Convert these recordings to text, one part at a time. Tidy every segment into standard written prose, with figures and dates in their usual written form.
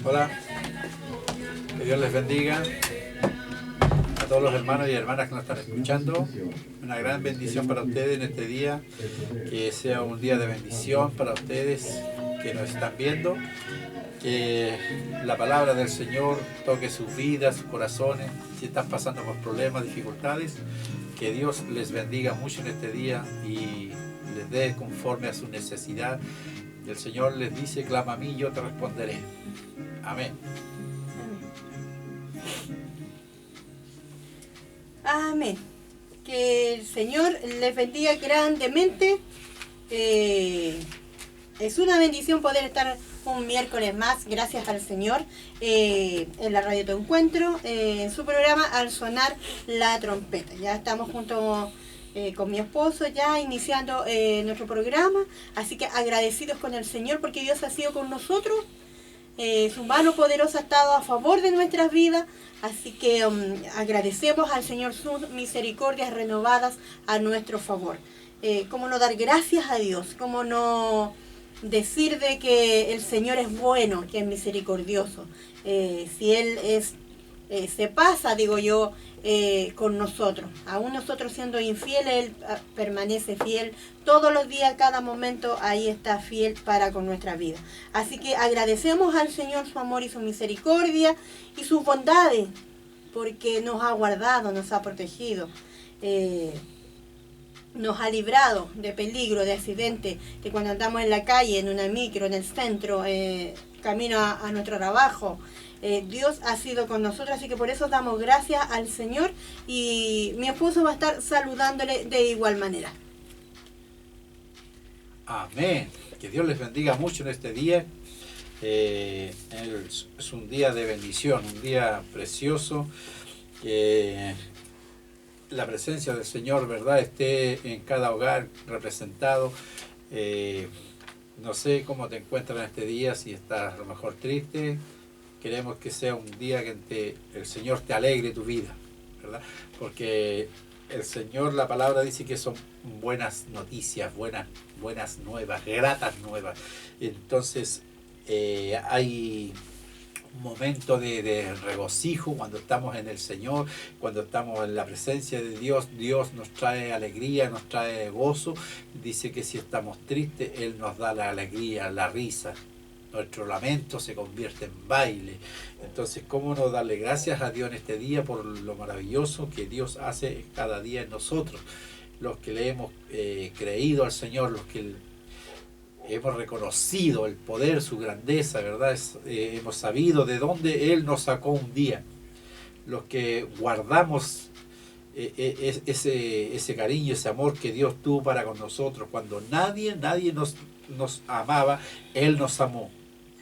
Hola, que Dios les bendiga a todos los hermanos y hermanas que nos están escuchando. Una gran bendición para ustedes en este día, que sea un día de bendición para ustedes que nos están viendo, que la palabra del Señor toque sus vidas, sus corazones, si están pasando por problemas, dificultades, que Dios les bendiga mucho en este día y les dé conforme a su necesidad. El Señor les dice: clama a mí y yo te responderé. Amén. Amén. Que el Señor les bendiga grandemente. Es una bendición poder estar un miércoles más, gracias al Señor, en la Radio Tu Encuentro, en su programa Al Sonar la Trompeta. Ya estamos junto con mi esposo ya iniciando nuestro programa, así que agradecidos con el Señor porque Dios ha sido con nosotros. Su mano poderosa ha estado a favor de nuestras vidas, así que agradecemos al Señor sus misericordias renovadas a nuestro favor. ¿Cómo no dar gracias a Dios? ¿Cómo no decir de que el Señor es bueno, que es misericordioso? Si Él se pasa, digo yo, con nosotros, aún nosotros siendo infieles, Él permanece fiel todos los días, cada momento, ahí está fiel para con nuestra vida. Así que agradecemos al Señor su amor y su misericordia y sus bondades, porque nos ha guardado, nos ha protegido, nos ha librado de peligro, de accidente, que cuando andamos en la calle, en una micro, en el centro, camino a nuestro trabajo, Dios ha sido con nosotros, así que por eso damos gracias al Señor y mi esposo va a estar saludándole de igual manera. Amén. Que Dios les bendiga mucho en este día. Es un día de bendición, un día precioso. Que la presencia del Señor, ¿verdad?, esté en cada hogar representado. No sé cómo te encuentras en este día, si estás a lo mejor triste. Queremos que sea un día que el Señor te alegre tu vida, ¿verdad? Porque el Señor, la palabra dice que son buenas noticias, buenas nuevas, gratas nuevas. Entonces hay un momento de regocijo cuando estamos en el Señor, cuando estamos en la presencia de Dios. Dios nos trae alegría, nos trae gozo. Dice que si estamos tristes, Él nos da la alegría, la risa. Nuestro lamento se convierte en baile. Entonces, ¿cómo no darle gracias a Dios en este día por lo maravilloso que Dios hace cada día en nosotros? Los que le hemos creído al Señor, los que hemos reconocido el poder, su grandeza, ¿verdad? Hemos sabido de dónde Él nos sacó un día. Los que guardamos ese cariño, ese amor que Dios tuvo para con nosotros. Cuando nadie nos amaba, Él nos amó.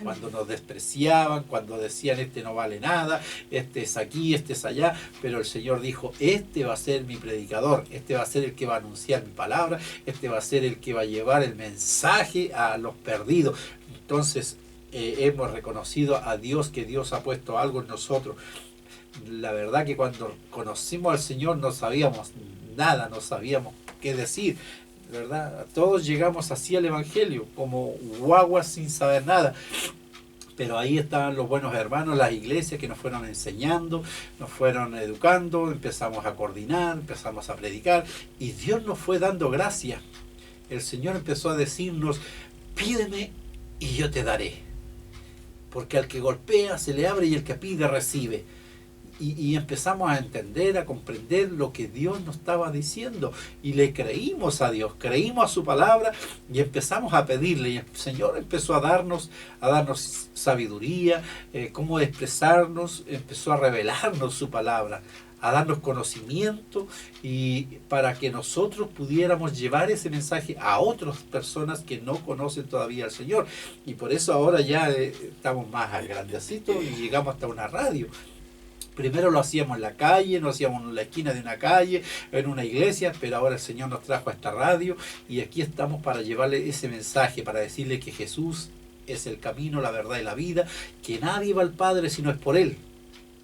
Cuando nos despreciaban, cuando decían este no vale nada, este es aquí, este es allá, pero el Señor dijo: este va a ser mi predicador, este va a ser el que va a anunciar mi palabra, este va a ser el que va a llevar el mensaje a los perdidos. Entonces hemos reconocido a Dios, que Dios ha puesto algo en nosotros. La verdad que cuando conocimos al Señor no sabíamos nada, no sabíamos qué decir, ¿verdad? Todos llegamos así al Evangelio, como guaguas sin saber nada. Pero ahí estaban los buenos hermanos, las iglesias que nos fueron enseñando, nos fueron educando, empezamos a coordinar, empezamos a predicar, y Dios nos fue dando gracia. El Señor empezó a decirnos: pídeme y yo te daré. Porque al que golpea se le abre y el que pide recibe. Y empezamos a entender, a comprender lo que Dios nos estaba diciendo, y le creímos a Dios, creímos a su palabra y empezamos a pedirle, y el Señor empezó a darnos sabiduría, cómo expresarnos, empezó a revelarnos su palabra, a darnos conocimiento, y para que nosotros pudiéramos llevar ese mensaje a otras personas que no conocen todavía al Señor. Y por eso ahora ya estamos más grandecitos y llegamos hasta una radio. Primero lo hacíamos en la calle, lo hacíamos en la esquina de una calle, en una iglesia, pero ahora el Señor nos trajo a esta radio y aquí estamos para llevarle ese mensaje, para decirle que Jesús es el camino, la verdad y la vida, que nadie va al Padre si no es por Él,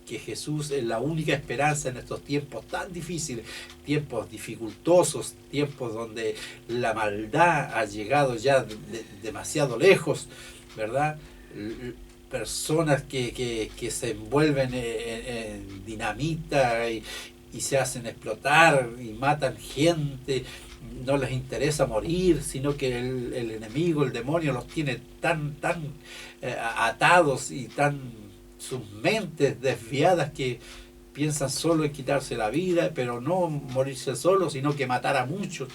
que Jesús es la única esperanza en estos tiempos tan difíciles, tiempos dificultosos, tiempos donde la maldad ha llegado ya demasiado lejos, ¿verdad? personas que se envuelven en dinamita y se hacen explotar y matan gente. No les interesa morir, sino que el enemigo, el demonio, los tiene tan atados y tan sus mentes desviadas que piensan solo en quitarse la vida, pero no morirse solo, sino que matar a muchos.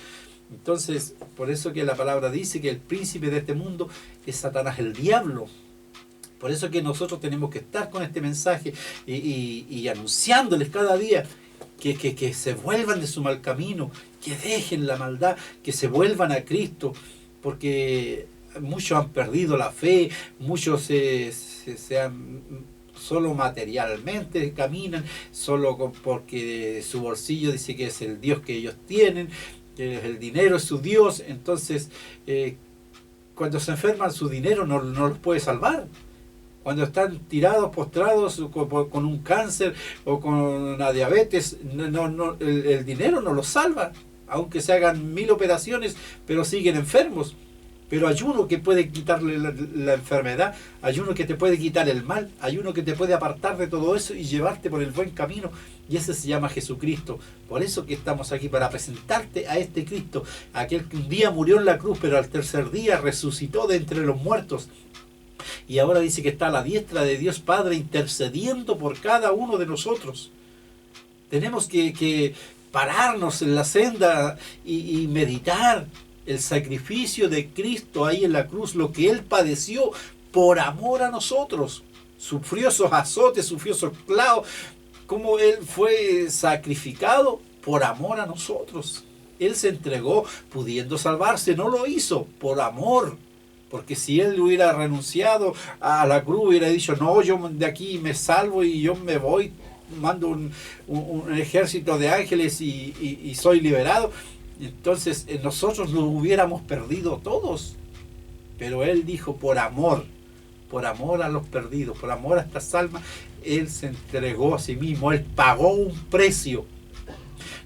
Entonces, por eso que la palabra dice que el príncipe de este mundo es Satanás, el diablo. Por eso que nosotros tenemos que estar con este mensaje y anunciándoles cada día que se vuelvan de su mal camino, que dejen la maldad, que se vuelvan a Cristo, porque muchos han perdido la fe, muchos se han solo materialmente caminan, solo porque su bolsillo dice que es el Dios que ellos tienen, que el dinero es su Dios. Entonces cuando se enferman, su dinero no los puede salvar. Cuando están tirados, postrados con un cáncer o con una diabetes, el dinero no los salva, aunque se hagan 1000 operaciones, pero siguen enfermos. Pero hay uno que puede quitarle la enfermedad, hay uno que te puede quitar el mal, hay uno que te puede apartar de todo eso y llevarte por el buen camino, y ese se llama Jesucristo. Por eso que estamos aquí, para presentarte a este Cristo, aquel que un día murió en la cruz, pero al tercer día resucitó de entre los muertos. Y ahora dice que está a la diestra de Dios Padre intercediendo por cada uno de nosotros. Tenemos que pararnos en la senda y meditar el sacrificio de Cristo ahí en la cruz, lo que Él padeció por amor a nosotros. Sufrió esos azotes, sufrió esos clavos, como Él fue sacrificado por amor a nosotros. Él se entregó pudiendo salvarse, no lo hizo por amor. Porque si Él hubiera renunciado a la cruz, hubiera dicho, no, yo de aquí me salvo y yo me voy, mando un ejército de ángeles y soy liberado, entonces nosotros nos hubiéramos perdido todos. Pero Él dijo, por amor a los perdidos, por amor a estas almas, Él se entregó a sí mismo, Él pagó un precio.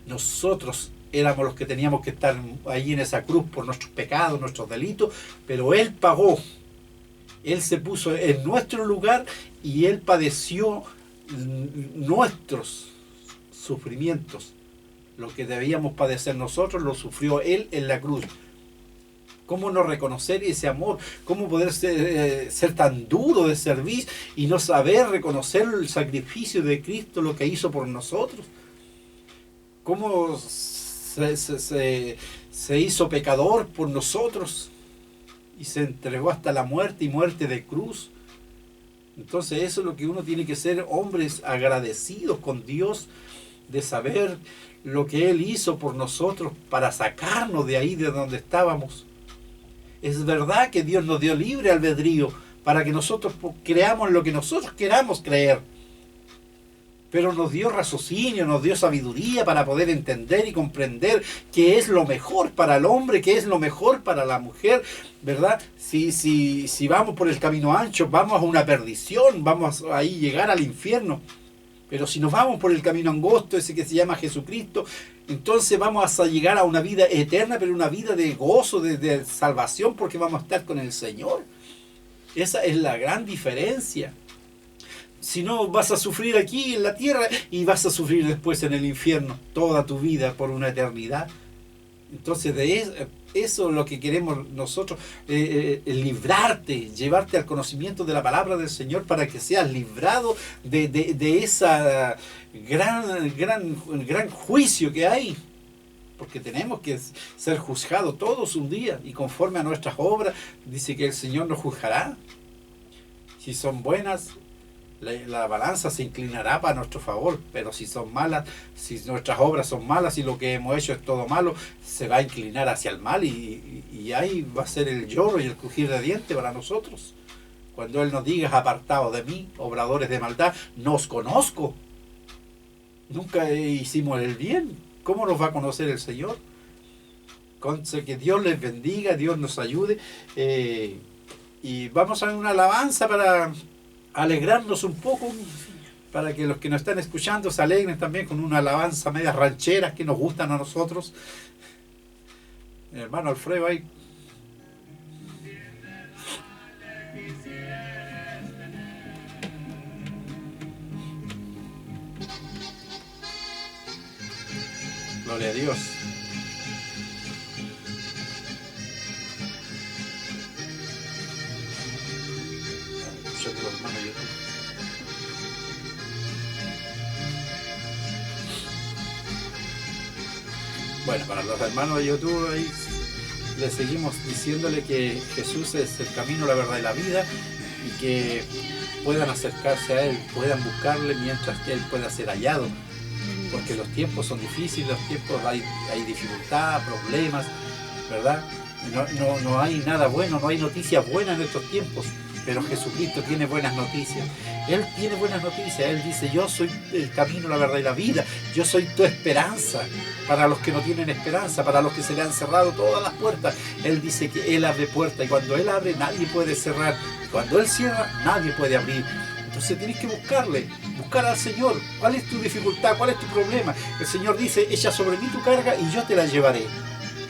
Nosotros éramos los que teníamos que estar ahí en esa cruz por nuestros pecados, nuestros delitos, pero Él pagó. Él se puso en nuestro lugar y Él padeció nuestros sufrimientos. Lo que debíamos padecer nosotros lo sufrió Él en la cruz. ¿Cómo no reconocer ese amor? ¿Cómo poder ser tan duro de servir y no saber reconocer el sacrificio de Cristo, lo que hizo por nosotros? ¿Cómo se hizo pecador por nosotros y se entregó hasta la muerte y muerte de cruz? Entonces eso es lo que uno tiene que ser, hombres agradecidos con Dios, de saber lo que Él hizo por nosotros para sacarnos de ahí de donde estábamos. Es verdad que Dios nos dio libre albedrío para que nosotros creamos lo que nosotros queramos creer, pero nos dio raciocinio, nos dio sabiduría para poder entender y comprender qué es lo mejor para el hombre, qué es lo mejor para la mujer, ¿verdad? Si vamos por el camino ancho, vamos a una perdición, vamos a ahí llegar al infierno. Pero si nos vamos por el camino angosto, ese que se llama Jesucristo, entonces vamos a llegar a una vida eterna, pero una vida de gozo, de salvación, porque vamos a estar con el Señor. Esa es la gran diferencia. Si no, vas a sufrir aquí en la tierra y vas a sufrir después en el infierno toda tu vida por una eternidad. Entonces de eso es lo que queremos nosotros, librarte, llevarte al conocimiento de la palabra del Señor para que seas librado de esa gran juicio que hay. Porque tenemos que ser juzgados todos un día, y conforme a nuestras obras dice que el Señor nos juzgará. Si son buenas, la balanza se inclinará para nuestro favor, pero si son malas, si nuestras obras son malas y lo que hemos hecho es todo malo, se va a inclinar hacia el mal, y ahí va a ser el lloro y el crujir de dientes para nosotros. Cuando Él nos diga, apartados de mí, obradores de maldad, no os conozco. Nunca hicimos el bien. ¿Cómo nos va a conocer el Señor? Que Dios les bendiga, Dios nos ayude, y vamos a una alabanza para alegrarnos un poco, para que los que nos están escuchando se alegren también con una alabanza media rancheras que nos gustan a nosotros. Mi hermano Alfredo ahí. Gloria a Dios. Escuchando los hermanos de YouTube. Bueno, para los hermanos de YouTube ahí le seguimos diciéndole que Jesús es el camino, la verdad y la vida, y que puedan acercarse a Él, puedan buscarle mientras que Él pueda ser hallado, porque los tiempos son difíciles, los tiempos hay dificultad, problemas, ¿verdad? No hay nada bueno, no hay noticias buenas en estos tiempos, pero Jesucristo tiene buenas noticias. Él tiene buenas noticias. Él dice: yo soy el camino, la verdad y la vida. Yo soy tu esperanza para los que no tienen esperanza, para los que se le han cerrado todas las puertas. Él dice que Él abre puertas, y cuando Él abre nadie puede cerrar. Cuando Él cierra nadie puede abrir. Entonces tienes que buscar al Señor. ¿Cuál es tu dificultad? ¿Cuál es tu problema? El Señor dice: echa sobre mí tu carga y yo te la llevaré.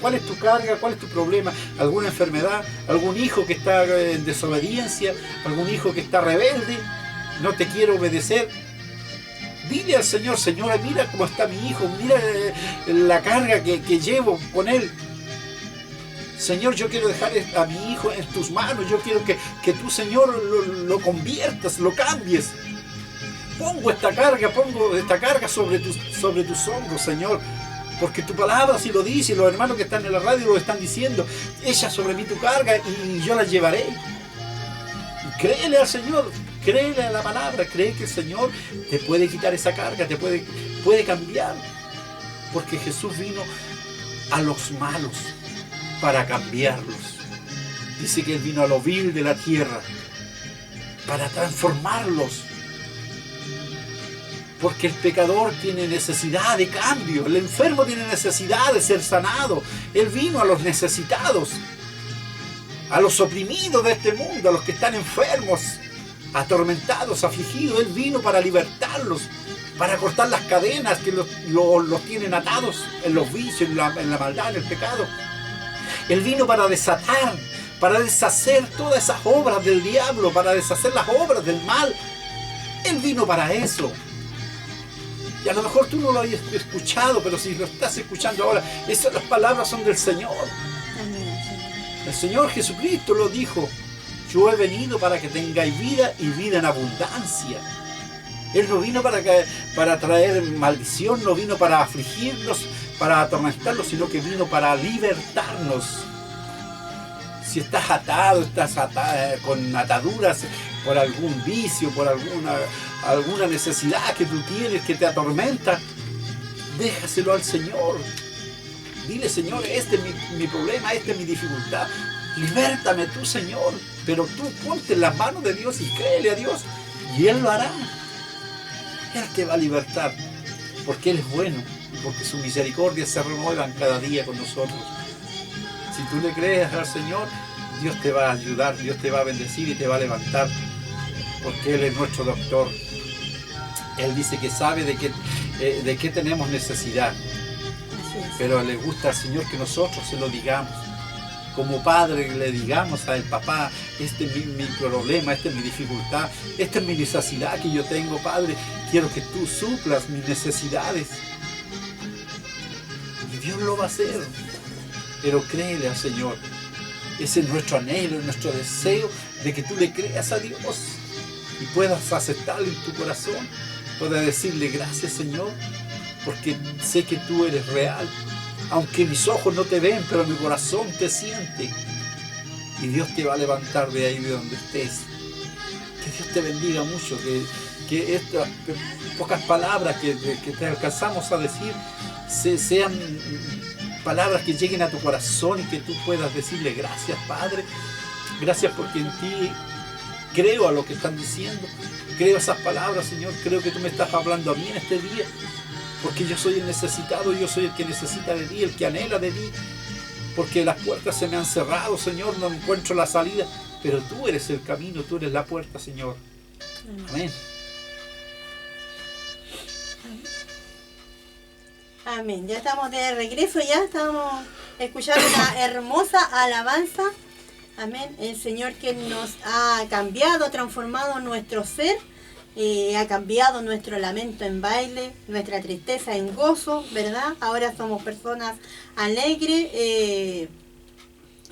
¿Cuál es tu carga? ¿Cuál es tu problema? ¿Alguna enfermedad? ¿Algún hijo que está en desobediencia? ¿Algún hijo que está rebelde? ¿No te quiere obedecer? Dile al Señor: Señora, mira cómo está mi hijo, mira la carga que llevo con él. Señor, yo quiero dejar a mi hijo en tus manos. Yo quiero que tú, Señor, lo conviertas, lo cambies. Pongo esta carga sobre tus hombros, Señor. Porque tu palabra así lo dice, y los hermanos que están en la radio lo están diciendo: echa sobre mí tu carga y yo la llevaré. Y créele al Señor, créele a la palabra, cree que el Señor te puede quitar esa carga, te puede cambiar. Porque Jesús vino a los malos para cambiarlos. Dice que Él vino a lo vil de la tierra para transformarlos. Porque el pecador tiene necesidad de cambio, el enfermo tiene necesidad de ser sanado. Él vino a los necesitados, a los oprimidos de este mundo, a los que están enfermos, atormentados, afligidos. Él vino para libertarlos, para cortar las cadenas que los tienen atados en los vicios, en la maldad, en el pecado. Él vino para desatar, para deshacer todas esas obras del diablo, para deshacer las obras del mal. Él vino para eso. Y a lo mejor tú no lo hayas escuchado, pero si lo estás escuchando ahora, las palabras son del Señor. El Señor Jesucristo lo dijo: yo he venido para que tengáis vida, y vida en abundancia. Él no vino para traer maldición, no vino para afligirnos, para atormentarnos, sino que vino para libertarnos. Si estás atado, con ataduras por algún vicio, por alguna necesidad que tú tienes que te atormenta, déjaselo al Señor. Dile: Señor, este es mi problema, esta es mi dificultad. Libértame tú, Señor. Pero tú ponte en las manos de Dios y créele a Dios, y Él lo hará. Él te va a libertar, porque Él es bueno, porque su misericordia se renuevan cada día con nosotros. Si tú le crees al Señor, Dios te va a ayudar, Dios te va a bendecir y te va a levantar, porque Él es nuestro doctor. Él dice que sabe de qué tenemos necesidad, pero le gusta al Señor que nosotros se lo digamos. Como padre le digamos a él: papá, este es mi problema, esta es mi dificultad, esta es mi necesidad que yo tengo, Padre. Quiero que tú suplas mis necesidades. Y Dios lo va a hacer. Pero créele al Señor. Ese es nuestro anhelo, nuestro deseo, de que tú le creas a Dios y puedas aceptarlo en tu corazón. Puedas decirle: gracias, Señor, porque sé que tú eres real. Aunque mis ojos no te ven, pero mi corazón te siente. Y Dios te va a levantar de ahí, de donde estés. Que Dios te bendiga mucho. Que estas pocas palabras que te alcanzamos a decir sean palabras que lleguen a tu corazón, y que tú puedas decirle: gracias, Padre. Gracias porque en ti creo a lo que están diciendo. Creo esas palabras, Señor. Creo que tú me estás hablando a mí en este día. Porque yo soy el necesitado, yo soy el que necesita de ti, el que anhela de ti. Porque las puertas se me han cerrado, Señor, no encuentro la salida. Pero tú eres el camino, tú eres la puerta, Señor. Amén. Amén. Ya estamos de regreso, ya estamos escuchando una hermosa alabanza. Amén. El Señor que nos ha cambiado, transformado nuestro ser. ha cambiado nuestro lamento en baile, nuestra tristeza en gozo, ¿verdad? Ahora somos personas alegres,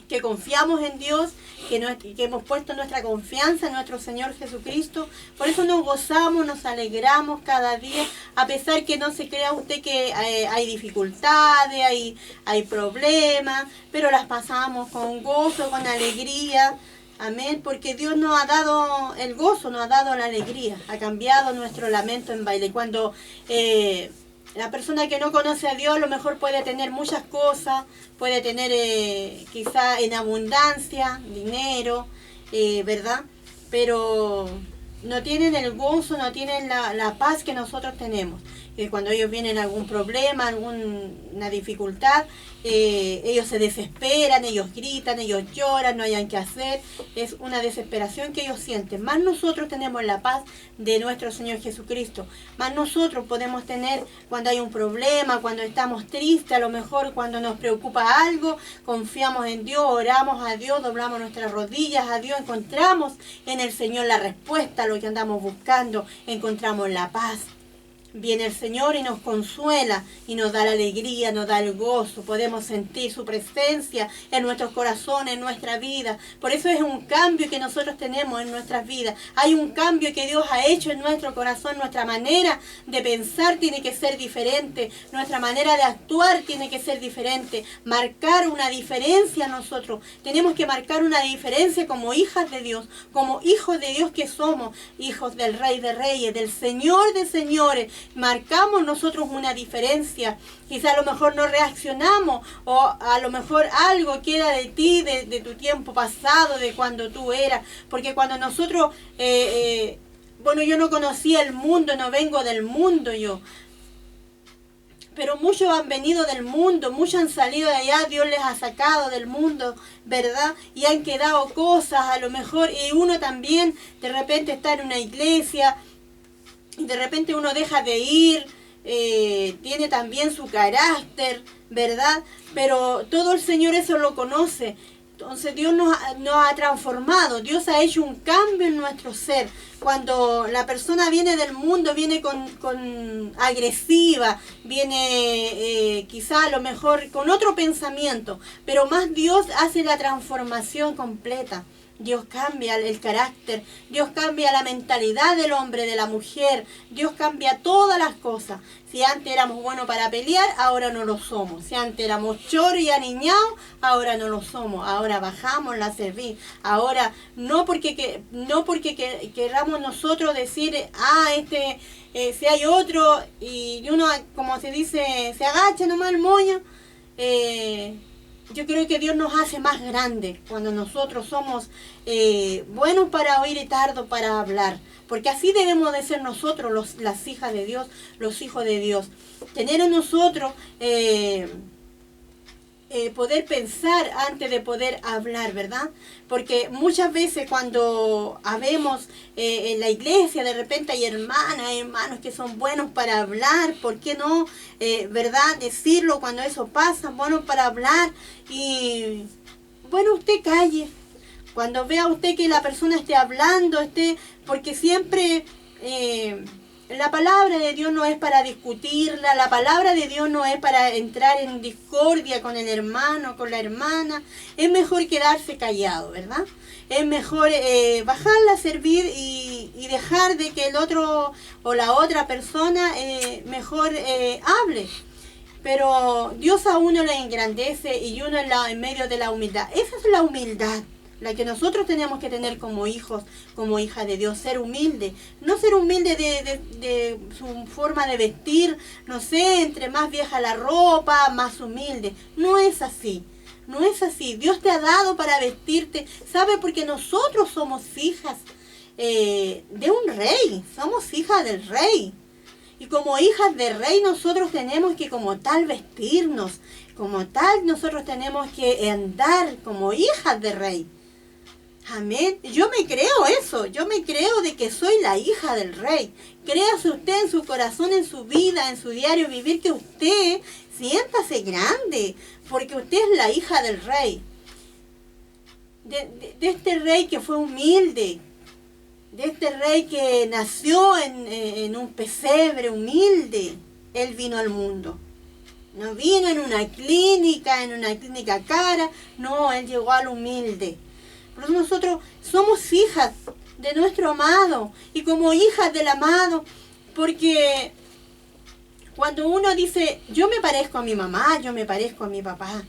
que confiamos en Dios, que hemos puesto nuestra confianza en nuestro Señor Jesucristo. Por eso nos gozamos, nos alegramos cada día, a pesar que no se crea usted que hay dificultades, hay problemas, pero las pasamos con gozo, con alegría. Amén, porque Dios nos ha dado el gozo, nos ha dado la alegría, ha cambiado nuestro lamento en baile. Cuando la persona que no conoce a Dios a lo mejor puede tener muchas cosas, puede tener quizá en abundancia, dinero, ¿verdad? Pero no tienen el gozo, no tienen la paz que nosotros tenemos. Cuando ellos vienen algún problema, alguna dificultad, ellos se desesperan, ellos gritan, ellos lloran, no hayan qué hacer. Es una desesperación que ellos sienten. Más nosotros tenemos la paz de nuestro Señor Jesucristo. Más nosotros podemos tener cuando hay un problema, cuando estamos tristes, a lo mejor cuando nos preocupa algo, confiamos en Dios, oramos a Dios, doblamos nuestras rodillas a Dios, encontramos en el Señor la respuesta a lo que andamos buscando, encontramos la paz. Viene el Señor y nos consuela y nos da la alegría, nos da el gozo. Podemos sentir su presencia en nuestros corazones, en nuestra vida. Por eso es un cambio que nosotros tenemos en nuestras vidas. Hay un cambio que Dios ha hecho en nuestro corazón. Nuestra manera de pensar tiene que ser diferente. Nuestra manera de actuar tiene que ser diferente. Marcar una diferencia nosotros. Tenemos que marcar una diferencia como hijas de Dios, como hijos de Dios que somos, hijos del Rey de Reyes, del Señor de Señores. Marcamos nosotros una diferencia. Quizá a lo mejor no reaccionamos, o a lo mejor algo queda de ti, de tu tiempo pasado, de cuando tú eras, porque cuando nosotros, bueno, yo no conocía el mundo, no vengo del mundo yo, pero muchos han venido del mundo, muchos han salido de allá, Dios les ha sacado del mundo, ¿verdad? Y han quedado cosas a lo mejor, y uno también de repente está en una iglesia, de repente uno deja de ir, tiene también su carácter, ¿verdad? Pero todo el Señor eso lo conoce. Entonces Dios nos ha transformado, Dios ha hecho un cambio en nuestro ser. Cuando la persona viene del mundo, viene con agresiva, viene quizá a lo mejor con otro pensamiento, pero más Dios hace la transformación completa. Dios cambia el carácter, Dios cambia la mentalidad del hombre, de la mujer, Dios cambia todas las cosas. Si antes éramos buenos para pelear, ahora no lo somos. Si antes éramos choros y aniñados, ahora no lo somos. Ahora bajamos la servir. Ahora no porque queramos nosotros decir, si hay otro, y uno, como se dice, se agacha nomás el moño, yo creo que Dios nos hace más grandes cuando nosotros somos buenos para oír y tardos para hablar. Porque así debemos de ser nosotros, las hijas de Dios, los hijos de Dios. Tener en nosotros poder pensar antes de poder hablar, ¿verdad? Porque muchas veces cuando habemos en la iglesia, de repente hay hermanos que son buenos para hablar, ¿por qué no? ¿Verdad? Decirlo cuando eso pasa, buenos para hablar, y bueno, usted calle. Cuando vea usted que la persona esté hablando, porque siempre la palabra de Dios no es para discutirla, la palabra de Dios no es para entrar en discordia con el hermano, con la hermana. Es mejor quedarse callado, ¿verdad? Es mejor bajarla a servir y dejar de que el otro o la otra persona mejor hable. Pero Dios a uno le engrandece y uno en medio de la humildad. Esa es la humildad, la que nosotros tenemos que tener como hijos, como hijas de Dios, ser humilde. No ser humilde de su forma de vestir, no sé, entre más vieja la ropa, más humilde. No es así, no es así. Dios te ha dado para vestirte, ¿sabe? Porque nosotros somos hijas de un rey, somos hijas del rey. Y como hijas del rey nosotros tenemos que como tal vestirnos, como tal nosotros tenemos que andar como hijas del rey. Amén. Yo me creo eso, yo me creo de que soy la hija del rey. Créase usted en su corazón, en su vida, en su diario vivir, que usted siéntase grande, porque usted es la hija del rey. De este rey que fue humilde, de este rey que nació en un pesebre humilde. Él vino al mundo. No vino en una clínica cara. No, Él llegó al humilde. Por eso nosotros somos hijas de nuestro amado. Y como hijas del amado, porque cuando uno dice, yo me parezco a mi mamá, yo me parezco a mi papá.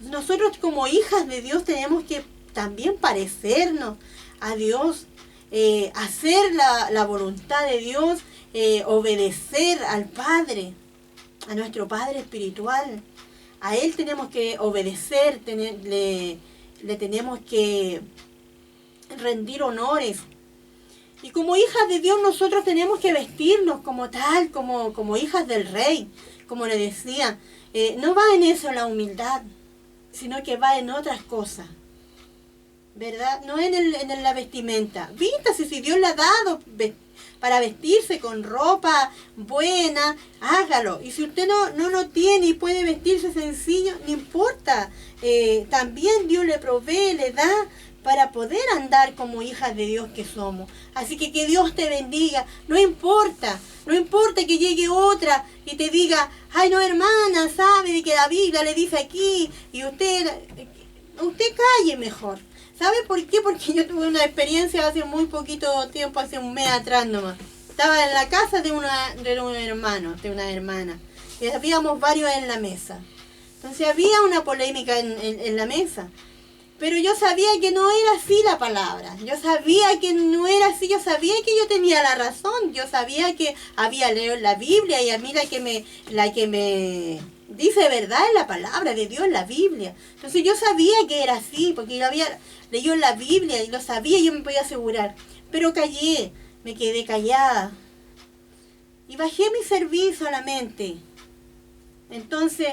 Nosotros como hijas de Dios tenemos que también parecernos a Dios, hacer la voluntad de Dios, obedecer al Padre, a nuestro Padre espiritual. A Él tenemos que obedecer, le tenemos que rendir honores. Y como hijas de Dios nosotros tenemos que vestirnos como tal, como hijas del Rey. Como le decía, no va en eso la humildad, sino que va en otras cosas, ¿verdad? No en la vestimenta. Vístase, si Dios le ha dado para vestirse con ropa buena, hágalo. Y si usted no lo tiene y puede vestirse sencillo, no importa. También Dios le provee, le da para poder andar como hijas de Dios que somos. Así que Dios te bendiga. No importa que llegue otra y te diga, ay no hermana, sabe que la Biblia le dice aquí, y usted calle mejor. ¿Sabe por qué? Porque yo tuve una experiencia hace muy poquito tiempo, hace un mes atrás nomás. Estaba en la casa de un hermano, de una hermana, y habíamos varios en la mesa. Entonces había una polémica en la mesa. Pero yo sabía que no era así la palabra. Yo sabía que no era así. Yo sabía que yo tenía la razón. Yo sabía que había leído la Biblia y a mí la que me dice verdad es la palabra de Dios, la Biblia. Entonces yo sabía que era así porque yo había leído la Biblia y lo sabía y yo me podía asegurar. Pero callé, me quedé callada. Y bajé mi servicio solamente. Entonces,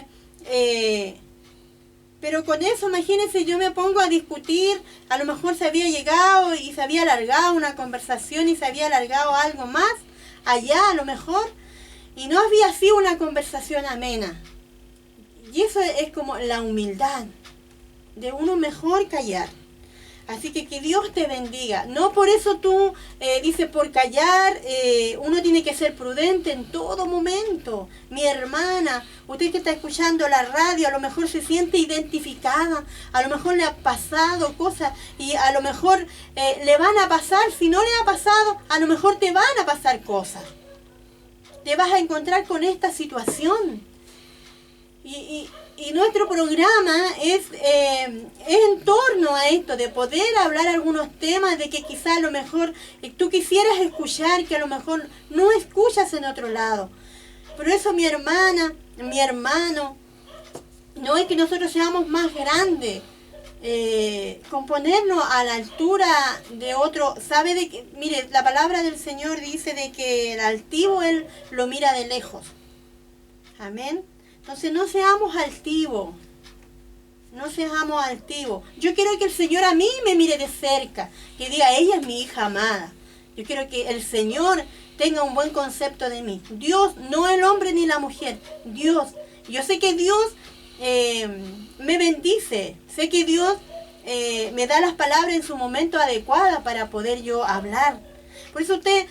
pero con eso, imagínense, yo me pongo a discutir, a lo mejor se había llegado y se había alargado una conversación y se había alargado algo más, allá a lo mejor, y no había sido una conversación amena. Y eso es como la humildad, de uno mejor callar. Así que Dios te bendiga. No por eso tú dices por callar, uno tiene que ser prudente en todo momento. Mi hermana, usted que está escuchando la radio, a lo mejor se siente identificada, a lo mejor le ha pasado cosas y a lo mejor le van a pasar, si no le ha pasado, a lo mejor te van a pasar cosas. Te vas a encontrar con esta situación. Y nuestro programa es en torno a esto, de poder hablar algunos temas de que quizá a lo mejor tú quisieras escuchar, que a lo mejor no escuchas en otro lado. Por eso mi hermana, mi hermano, no es que nosotros seamos más grandes, con ponernos a la altura de otro. Sabe de que, mire, la palabra del Señor dice de que el altivo Él lo mira de lejos. Amén. Entonces no seamos altivos, no seamos altivos. Yo quiero que el Señor a mí me mire de cerca, que diga, ella es mi hija amada. Yo quiero que el Señor tenga un buen concepto de mí. Dios, no el hombre ni la mujer, Dios. Yo sé que Dios me bendice, sé que Dios me da las palabras en su momento adecuado para poder yo hablar. Por eso usted,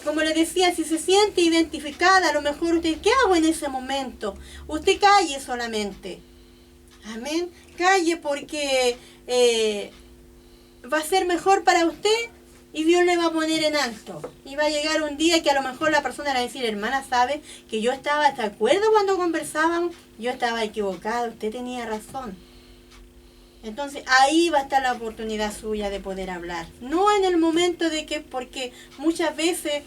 como le decía, si se siente identificada, a lo mejor usted, ¿qué hago en ese momento? Usted calle solamente. Amén. Calle porque va a ser mejor para usted y Dios le va a poner en alto. Y va a llegar un día que a lo mejor la persona le va a decir, hermana, ¿sabe que yo estaba de acuerdo cuando conversábamos? Yo estaba equivocada, usted tenía razón. Entonces ahí va a estar la oportunidad suya de poder hablar. No en el momento de que, porque muchas veces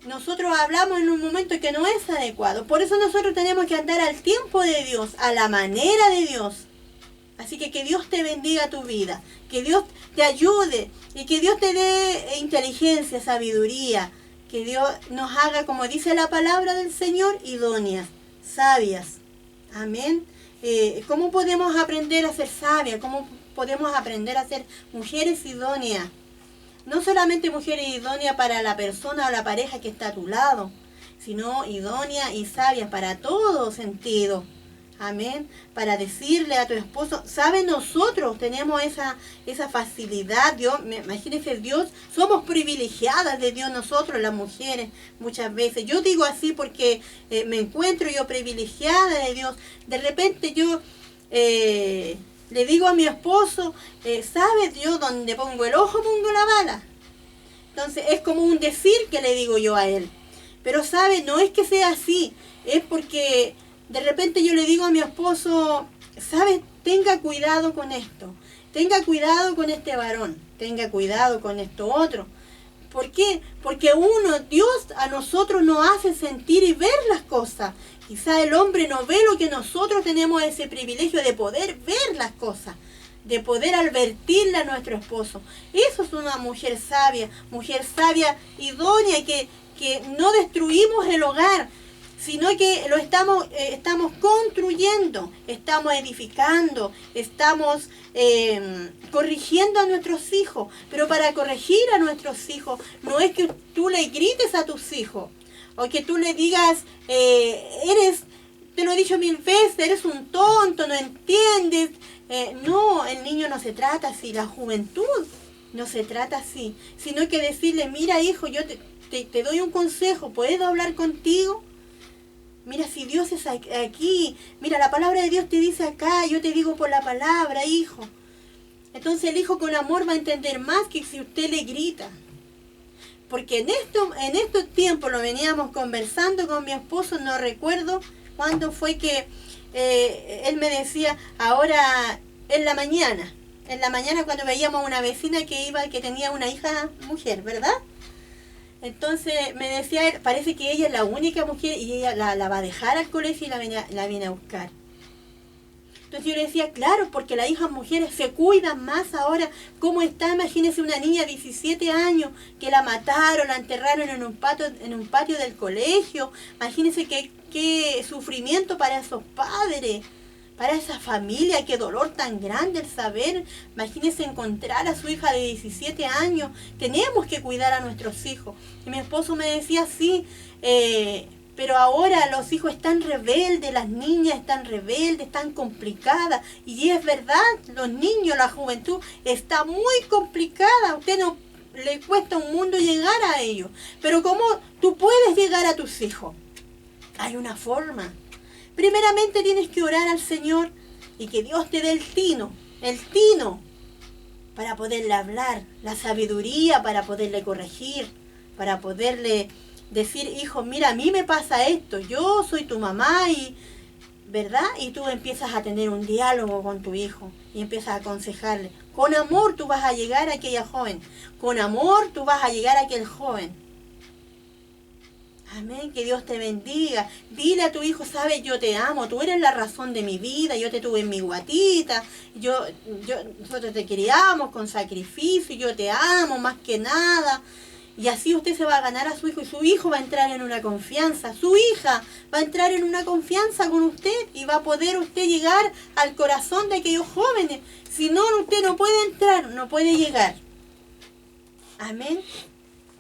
nosotros hablamos en un momento que no es adecuado. Por eso nosotros tenemos que andar al tiempo de Dios, a la manera de Dios. Así que Dios te bendiga tu vida, que Dios te ayude y que Dios te dé inteligencia, sabiduría, que Dios nos haga, como dice la palabra del Señor, idóneas, sabias. Amén. ¿Cómo podemos aprender a ser sabias? ¿Cómo podemos aprender a ser mujeres idóneas? No solamente mujeres idóneas para la persona o la pareja que está a tu lado, sino idóneas y sabias para todo sentido. Amén. Para decirle a tu esposo, ¿sabe? Nosotros tenemos esa facilidad. Dios, imagínense, Dios, somos privilegiadas de Dios nosotros, las mujeres, muchas veces. Yo digo así porque me encuentro yo privilegiada de Dios. De repente yo le digo a mi esposo, ¿sabe? Yo donde pongo el ojo pongo la bala. Entonces es como un decir que le digo yo a él. Pero ¿sabe? No es que sea así, es porque de repente yo le digo a mi esposo, ¿sabe? Tenga cuidado con esto, tenga cuidado con este varón, tenga cuidado con esto otro. ¿Por qué? Porque Dios a nosotros nos hace sentir y ver las cosas. Quizá el hombre no ve lo que nosotros tenemos ese privilegio de poder ver las cosas, de poder advertirle a nuestro esposo. Eso es una mujer sabia, idónea, que no destruimos el hogar, sino que lo estamos construyendo, estamos edificando, estamos corrigiendo a nuestros hijos. Pero para corregir a nuestros hijos no es que tú le grites a tus hijos o que tú le digas, te lo he dicho 1000 veces, eres un tonto, no entiendes. No, el niño no se trata así, la juventud no se trata así, sino que decirle, mira hijo, yo te doy un consejo, ¿puedo hablar contigo? Mira, si Dios es aquí, mira, la palabra de Dios te dice acá, yo te digo por la palabra, hijo. Entonces el hijo con amor va a entender más que si usted le grita. Porque en estos tiempos lo veníamos conversando con mi esposo, no recuerdo cuándo fue que él me decía, ahora en la mañana cuando veíamos a una vecina que tenía una hija mujer, ¿verdad? Entonces me decía él, parece que ella es la única mujer y ella la va a dejar al colegio y la viene a buscar. Entonces yo le decía, claro, porque las hijas mujeres se cuidan más ahora. ¿Cómo está? Imagínense una niña de 17 años que la mataron, la enterraron en un patio del colegio. Imagínense qué sufrimiento para esos padres, para esa familia, qué dolor tan grande el saber. Imagínense encontrar a su hija de 17 años. Tenemos que cuidar a nuestros hijos. Y mi esposo me decía, sí, pero ahora los hijos están rebeldes, las niñas están rebeldes, están complicadas. Y es verdad, los niños, la juventud está muy complicada. A usted no le cuesta un mundo llegar a ellos. Pero ¿cómo tú puedes llegar a tus hijos? Hay una forma. Primeramente tienes que orar al Señor y que Dios te dé el tino para poderle hablar, la sabiduría para poderle corregir, para poderle decir, hijo, mira, a mí me pasa esto, yo soy tu mamá, y ¿verdad? Y tú empiezas a tener un diálogo con tu hijo y empiezas a aconsejarle. Con amor tú vas a llegar a aquella joven, con amor tú vas a llegar a aquel joven. Amén, que Dios te bendiga. Dile a tu hijo, sabes, yo te amo, tú eres la razón de mi vida, yo te tuve en mi guatita, nosotros te criamos con sacrificio, yo te amo más que nada. Y así usted se va a ganar a su hijo y su hijo va a entrar en una confianza, su hija va a entrar en una confianza con usted y va a poder usted llegar al corazón de aquellos jóvenes. Si no, usted no puede entrar, no puede llegar. Amén.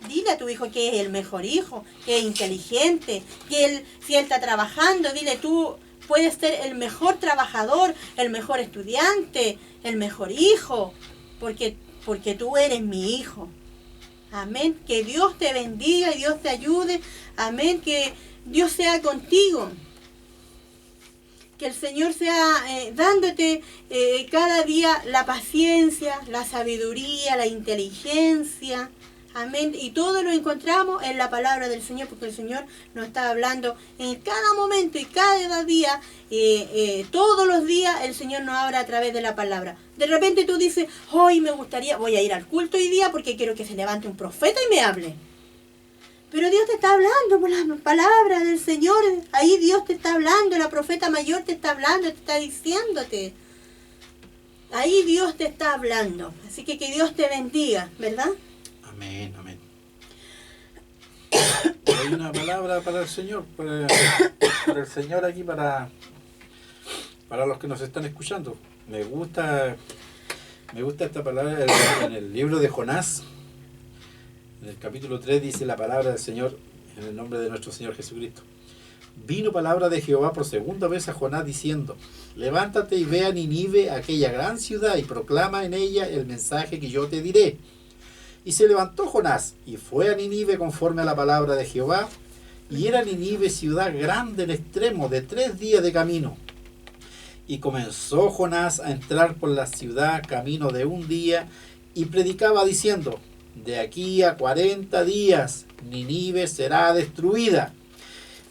Dile a tu hijo que es el mejor hijo, que es inteligente, que si él está trabajando, dile tú puedes ser el mejor trabajador, el mejor estudiante, el mejor hijo, porque tú eres mi hijo. Amén. Que Dios te bendiga y Dios te ayude. Amén. Que Dios sea contigo. Que el Señor sea dándote cada día la paciencia, la sabiduría, la inteligencia. Amén. Y todo lo encontramos en la palabra del Señor, porque el Señor nos está hablando en cada momento y cada día, todos los días el Señor nos habla a través de la palabra. De repente tú dices, hoy me gustaría, voy a ir al culto hoy día porque quiero que se levante un profeta y me hable. Pero Dios te está hablando por la palabra del Señor. Ahí Dios te está hablando, la profeta mayor te está hablando, te está diciéndote. Ahí Dios te está hablando. Así que Dios te bendiga, ¿verdad? Amén, amén. Hay una palabra para el Señor, para el Señor aquí, para los que nos están escuchando. Me gusta esta palabra en el libro de Jonás. En el capítulo 3 dice la palabra del Señor en el nombre de nuestro Señor Jesucristo. vino palabra de Jehová por segunda vez a Jonás diciendo: levántate y ve a Ninive, aquella gran ciudad, y proclama en ella el mensaje que yo te diré. Y se levantó Jonás y fue a Ninive conforme a la palabra de Jehová. Y era Ninive ciudad grande en extremo, de 3 días de camino. Y comenzó Jonás a entrar por la ciudad camino de 1 día, y predicaba diciendo: de aquí a 40 días Ninive será destruida.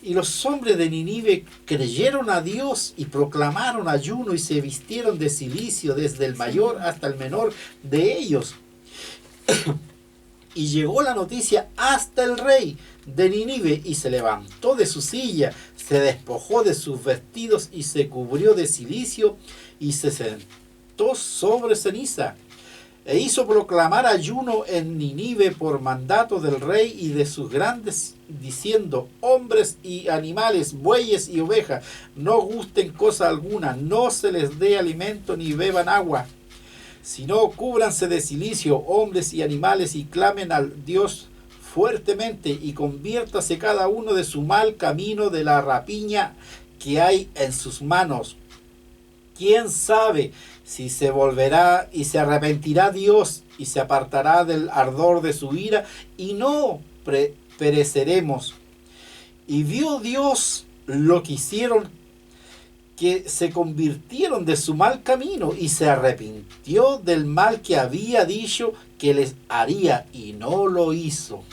Y los hombres de Ninive creyeron a Dios y proclamaron ayuno y se vistieron de cilicio desde el mayor hasta el menor de ellos. Y llegó la noticia hasta el rey de Ninive, y se levantó de su silla, se despojó de sus vestidos y se cubrió de cilicio y se sentó sobre ceniza. E hizo proclamar ayuno en Ninive por mandato del rey y de sus grandes, diciendo: hombres y animales, bueyes y ovejas, no gusten cosa alguna, no se les dé alimento ni beban agua, sino cúbranse de cilicio, hombres y animales, y clamen al Dios fuertemente, y conviértase cada uno de su mal camino, de la rapiña que hay en sus manos. ¿Quién sabe si se volverá y se arrepentirá Dios y se apartará del ardor de su ira, y no pereceremos? Y vio Dios lo que hicieron, que se convirtieron de su mal camino, y se arrepintió del mal que había dicho que les haría, y no lo hizo.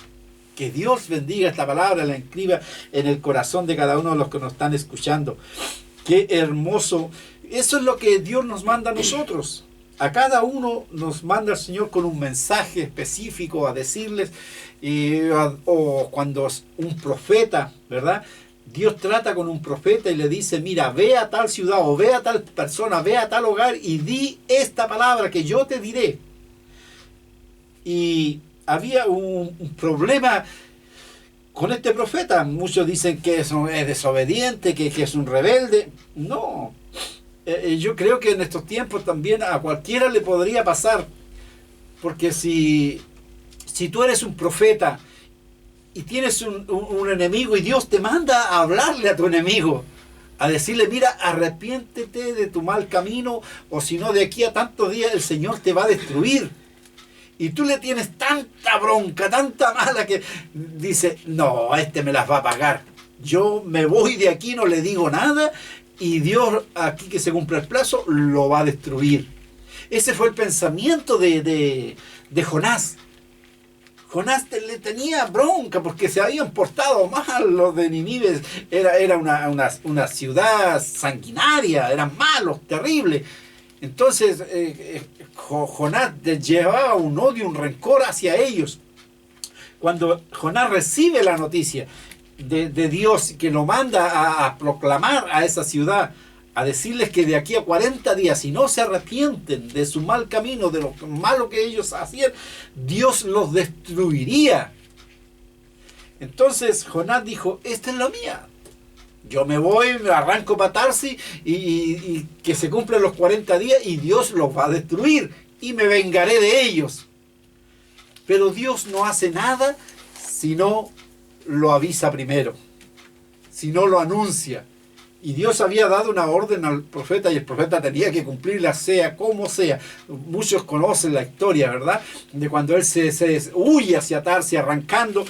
Que Dios bendiga esta palabra, la inscriba en el corazón de cada uno de los que nos están escuchando. Qué hermoso. Eso es lo que Dios nos manda a nosotros. A cada uno nos manda el Señor con un mensaje específico a decirles, o cuando un profeta, ¿verdad? Dios trata con un profeta y le dice: mira, ve a tal ciudad, o ve a tal persona, ve a tal hogar y di esta palabra que yo te diré. Y había un problema con este profeta. Muchos dicen que es desobediente, que es un rebelde. No. Yo creo que en estos tiempos también a cualquiera le podría pasar. Porque si tú eres un profeta y tienes un enemigo, y Dios te manda a hablarle a tu enemigo, a decirle: mira, arrepiéntete de tu mal camino, o si no, de aquí a tantos días el Señor te va a destruir. Y tú le tienes tanta bronca, tanta mala, que dice: no, este me las va a pagar. Yo me voy de aquí, no le digo nada, y Dios, aquí que se cumpla el plazo, lo va a destruir. Ese fue el pensamiento de Jonás. Jonás le tenía bronca porque se habían portado mal los de Ninive. Era una ciudad sanguinaria, eran malos, terribles. Entonces Jonás llevaba un odio, un rencor hacia ellos. Cuando Jonás recibe la noticia de Dios, que lo manda a proclamar a esa ciudad, a decirles que de aquí a 40 días, si no se arrepienten de su mal camino, de lo malo que ellos hacían, Dios los destruiría. Entonces Jonás dijo: esta es la mía. Yo me voy, me arranco para Tarsis, y que se cumplan los 40 días y Dios los va a destruir y me vengaré de ellos. Pero Dios no hace nada si no lo avisa primero, si no lo anuncia. Y Dios había dado una orden al profeta, y el profeta tenía que cumplirla, sea como sea. Muchos conocen la historia, ¿verdad? De cuando él se huye hacia Tarsis arrancando.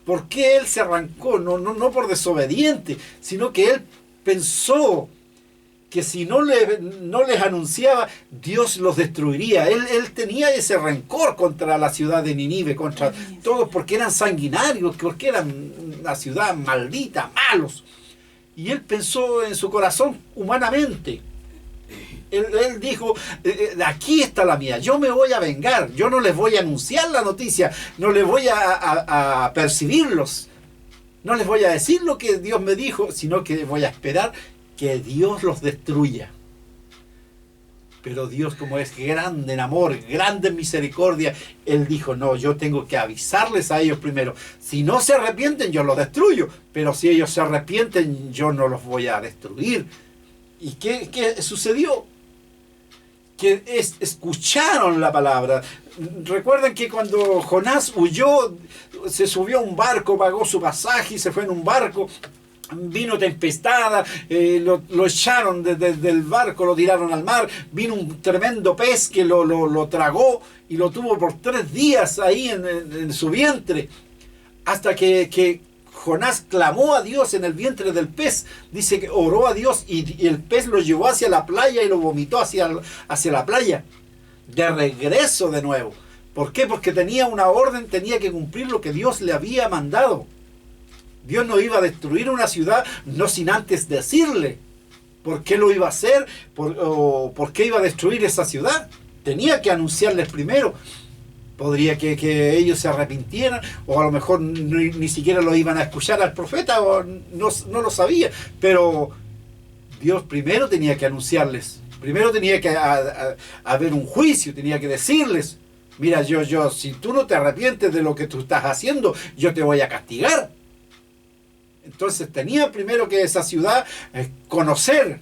¿Por qué él se arrancó? No por desobediente, sino que él pensó que si no les anunciaba, Dios los destruiría. Él tenía ese rencor contra la ciudad de Ninive, contra todos, porque eran sanguinarios, porque eran una ciudad maldita, malos. Y él pensó en su corazón humanamente. Él dijo: aquí está la mía, yo me voy a vengar, yo no les voy a anunciar la noticia, no les voy a percibirlos, no les voy a decir lo que Dios me dijo, sino que voy a esperar que Dios los destruya. Pero Dios, como es grande en amor, grande en misericordia, Él dijo: no, yo tengo que avisarles a ellos primero. Si no se arrepienten, yo los destruyo, pero si ellos se arrepienten, yo no los voy a destruir. ¿Y qué sucedió? Que escucharon la palabra. Recuerden que cuando Jonás huyó, se subió a un barco, pagó su pasaje y se fue en un barco vino tempestad, lo echaron del barco, lo tiraron al mar, vino un tremendo pez que lo tragó y lo tuvo por 3 días ahí en su vientre, hasta que Jonás clamó a Dios en el vientre del pez. Dice que oró a Dios y el pez lo llevó hacia la playa y lo vomitó hacia la playa, de regreso de nuevo. ¿Por qué? Porque tenía una orden, tenía que cumplir lo que Dios le había mandado. Dios no iba a destruir una ciudad no sin antes decirle por qué lo iba a hacer, por qué iba a destruir esa ciudad. Tenía que anunciarles primero. Podría que ellos se arrepintieran, o a lo mejor ni siquiera lo iban a escuchar al profeta, o no lo sabía. Pero Dios primero tenía que anunciarles, primero tenía que haber un juicio, tenía que decirles: mira, si tú no te arrepientes de lo que tú estás haciendo, yo te voy a castigar. Entonces tenía primero que esa ciudad conocer